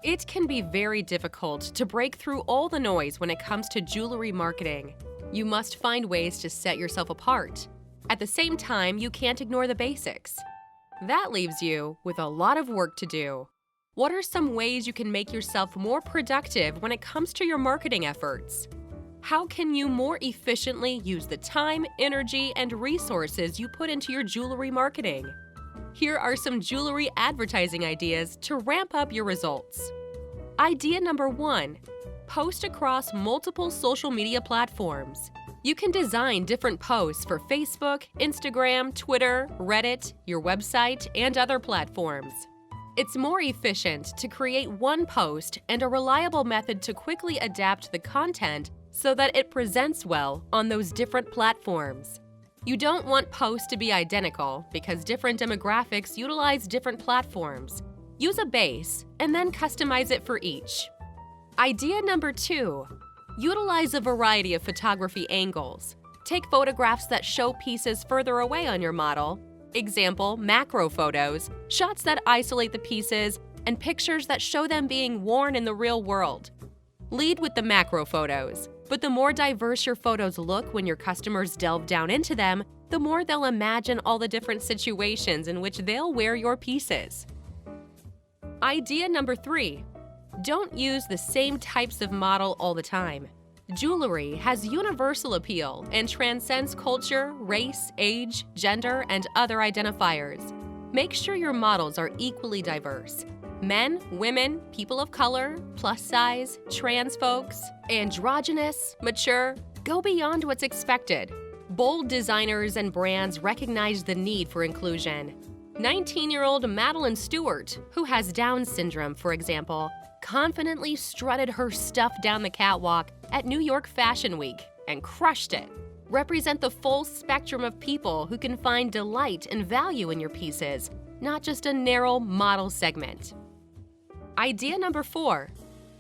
It can be very difficult to break through all the noise when it comes to jewelry marketing. You must find ways to set yourself apart. At the same time, you can't ignore the basics. That leaves you with a lot of work to do. What are some ways you can make yourself more productive when it comes to your marketing efforts? How can you more efficiently use the time, energy, and resources you put into your jewelry marketing? Here are some jewelry advertising ideas to ramp up your results. Idea number 1. Post across multiple social media platforms. You can design different posts for Facebook, Instagram, Twitter, Reddit, your website, and other platforms. It's more efficient to create one post and a reliable method to quickly adapt the content so that it presents well on those different platforms. You don't want posts to be identical because different demographics utilize different platforms. Use a base and then customize it for each. Idea number 2. Utilize a variety of photography angles. Take photographs that show pieces further away on your model. Example, macro photos, shots that isolate the pieces, and pictures that show them being worn in the real world. Lead with the macro photos, but the more diverse your photos look when your customers delve down into them, the more they'll imagine all the different situations in which they'll wear your pieces. Idea number 3. Don't use the same types of model all the time. Jewelry has universal appeal and transcends culture, race, age, gender, and other identifiers. Make sure your models are equally diverse. Men, women, people of color, plus size, trans folks, androgynous, mature, go beyond what's expected. Bold designers and brands recognize the need for inclusion. 19-year-old Madeline Stewart, who has Down syndrome, for example, confidently strutted her stuff down the catwalk at New York Fashion Week and crushed it. Represent the full spectrum of people who can find delight and value in your pieces, not just a narrow model segment. Idea number 4.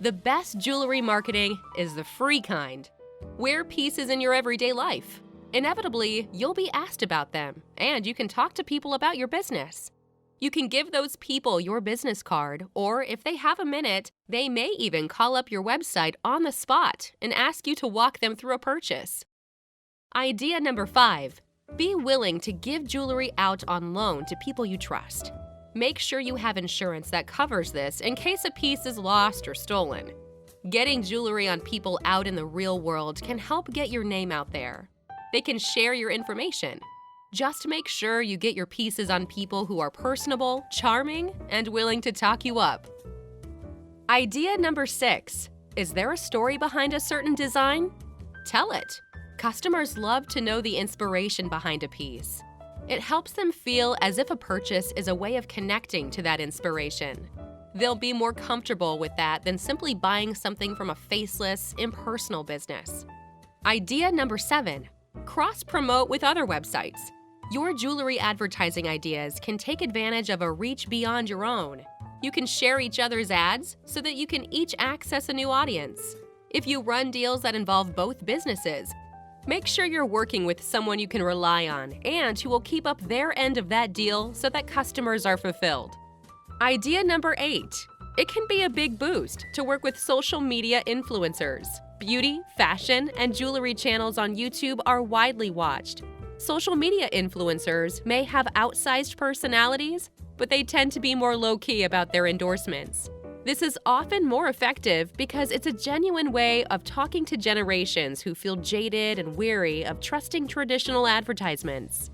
The best jewelry marketing is the free kind. Wear pieces in your everyday life. Inevitably, you'll be asked about them, and you can talk to people about your business. You can give those people your business card, or if they have a minute, they may even call up your website on the spot and ask you to walk them through a purchase. Idea number 5. Be willing to give jewelry out on loan to people you trust. Make sure you have insurance that covers this in case a piece is lost or stolen. Getting jewelry on people out in the real world can help get your name out there. They can share your information. Just make sure you get your pieces on people who are personable, charming, and willing to talk you up. Idea number 6. Is there a story behind a certain design? Tell it. Customers love to know the inspiration behind a piece. It helps them feel as if a purchase is a way of connecting to that inspiration. They'll be more comfortable with that than simply buying something from a faceless, impersonal business. Idea number 7. Cross-promote with other websites. Your jewelry advertising ideas can take advantage of a reach beyond your own. You can share each other's ads so that you can each access a new audience. If you run deals that involve both businesses, make sure you're working with someone you can rely on and who will keep up their end of that deal so that customers are fulfilled. Idea number 8. It can be a big boost to work with social media influencers. Beauty, fashion, and jewelry channels on YouTube are widely watched. Social media influencers may have outsized personalities, but they tend to be more low-key about their endorsements. This is often more effective because it's a genuine way of talking to generations who feel jaded and weary of trusting traditional advertisements.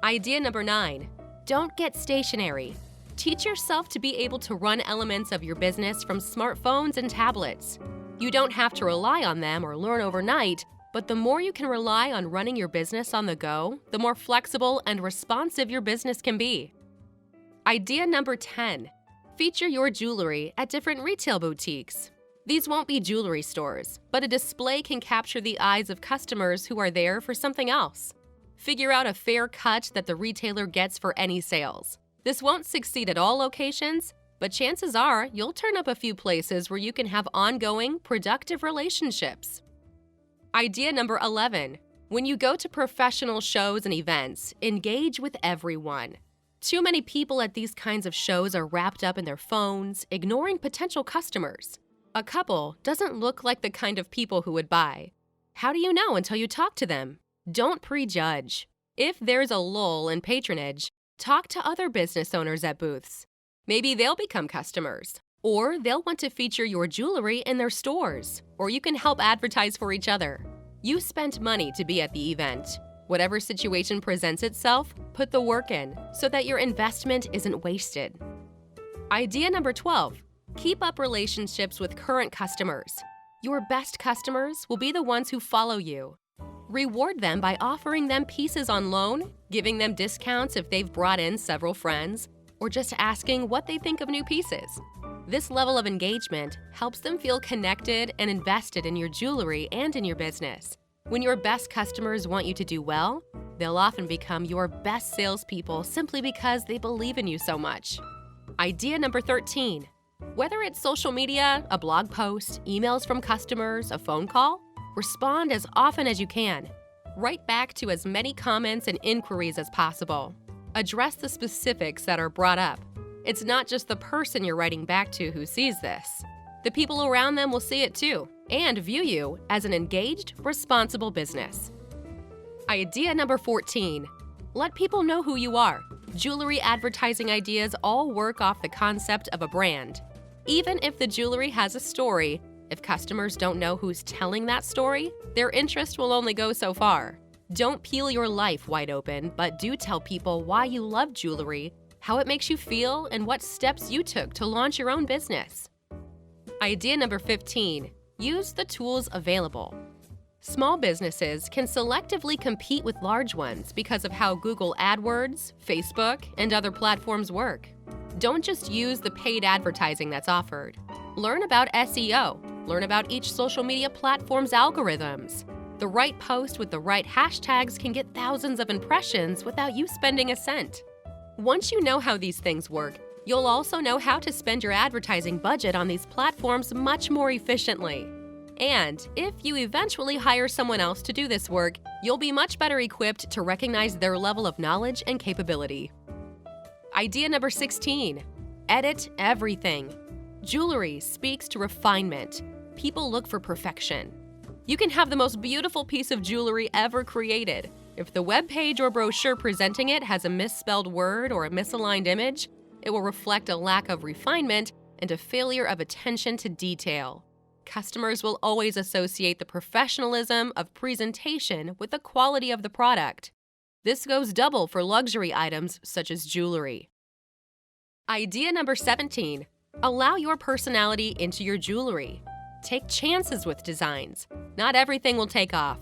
Idea number 9. Don't get stationary. Teach yourself to be able to run elements of your business from smartphones and tablets. You don't have to rely on them or learn overnight, but the more you can rely on running your business on the go, the more flexible and responsive your business can be. Idea number 10. Feature your jewelry at different retail boutiques. These won't be jewelry stores, but a display can capture the eyes of customers who are there for something else. Figure out a fair cut that the retailer gets for any sales. This won't succeed at all locations, but chances are you'll turn up a few places where you can have ongoing, productive relationships. Idea number 11. When you go to professional shows and events, engage with everyone. Too many people at these kinds of shows are wrapped up in their phones, ignoring potential customers. A couple doesn't look like the kind of people who would buy. How do you know until you talk to them? Don't prejudge. If there's a lull in patronage, talk to other business owners at booths. Maybe they'll become customers, or they'll want to feature your jewelry in their stores, or you can help advertise for each other. You spent money to be at the event. Whatever situation presents itself, put the work in so that your investment isn't wasted. Idea number 12, keep up relationships with current customers. Your best customers will be the ones who follow you. Reward them by offering them pieces on loan, giving them discounts if they've brought in several friends, or just asking what they think of new pieces. This level of engagement helps them feel connected and invested in your jewelry and in your business. When your best customers want you to do well, they'll often become your best salespeople simply because they believe in you so much. Idea number 13. Whether it's social media, a blog post, emails from customers, a phone call, respond as often as you can. Write back to as many comments and inquiries as possible. Address the specifics that are brought up. It's not just the person you're writing back to who sees this. The people around them will see it too and view you as an engaged, responsible business. Idea number 14. Let people know who you are. Jewelry advertising ideas all work off the concept of a brand. Even if the jewelry has a story, if customers don't know who's telling that story, their interest will only go so far. Don't peel your life wide open, but do tell people why you love jewelry, how it makes you feel, and what steps you took to launch your own business. Idea number 15. Use the tools available. Small businesses can selectively compete with large ones because of how Google AdWords, Facebook, and other platforms work. Don't just use the paid advertising that's offered. Learn about SEO. Learn about each social media platform's algorithms. The right post with the right hashtags can get thousands of impressions without you spending a cent. Once you know how these things work, you'll also know how to spend your advertising budget on these platforms much more efficiently. And if you eventually hire someone else to do this work, you'll be much better equipped to recognize their level of knowledge and capability. Idea number 16. Edit everything. Jewelry speaks to refinement. People look for perfection. You can have the most beautiful piece of jewelry ever created. If the web page or brochure presenting it has a misspelled word or a misaligned image, it will reflect a lack of refinement and a failure of attention to detail. Customers will always associate the professionalism of presentation with the quality of the product. This goes double for luxury items such as jewelry. Idea number 17. Allow your personality into your jewelry. Take chances with designs. Not everything will take off.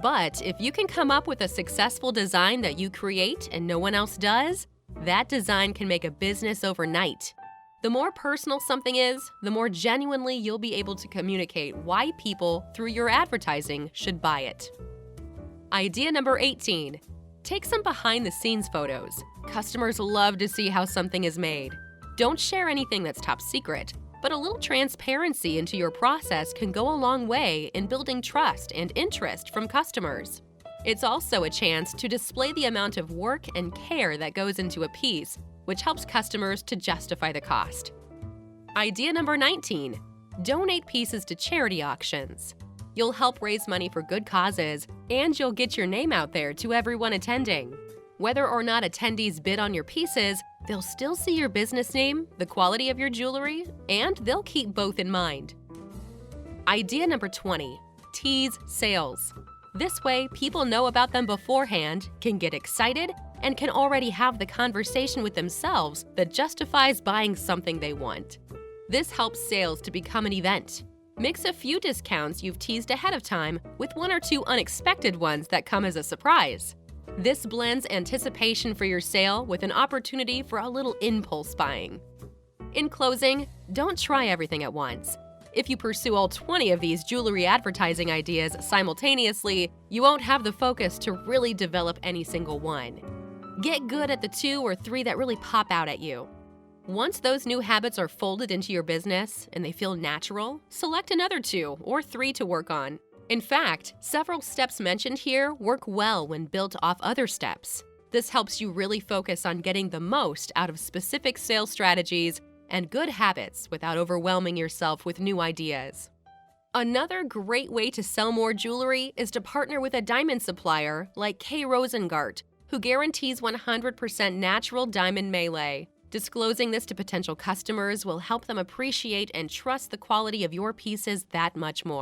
But if you can come up with a successful design that you create and no one else does, that design can make a business overnight. The more personal something is, the more genuinely you'll be able to communicate why people, through your advertising, should buy it. Idea number 18. Take some behind-the-scenes photos. Customers love to see how something is made. Don't share anything that's top secret, but a little transparency into your process can go a long way in building trust and interest from customers. It's also a chance to display the amount of work and care that goes into a piece, which helps customers to justify the cost. Idea number 19. Donate pieces to charity auctions. You'll help raise money for good causes, and you'll get your name out there to everyone attending. Whether or not attendees bid on your pieces, they'll still see your business name, the quality of your jewelry, and they'll keep both in mind. Idea number 20. Tease sales. This way, people know about them beforehand, can get excited, and can already have the conversation with themselves that justifies buying something they want. This helps sales to become an event. Mix a few discounts you've teased ahead of time with one or two unexpected ones that come as a surprise. This blends anticipation for your sale with an opportunity for a little impulse buying. In closing, don't try everything at once. If you pursue all 20 of these jewelry advertising ideas simultaneously, you won't have the focus to really develop any single one. Get good at the 2 or 3 that really pop out at you. Once those new habits are folded into your business and they feel natural, select another 2 or 3 to work on. In fact, several steps mentioned here work well when built off other steps. This helps you really focus on getting the most out of specific sales strategies and good habits without overwhelming yourself with new ideas. Another great way to sell more jewelry is to partner with a diamond supplier like K.Rosengart, who guarantees 100% natural diamond melee. Disclosing this to potential customers will help them appreciate and trust the quality of your pieces that much more.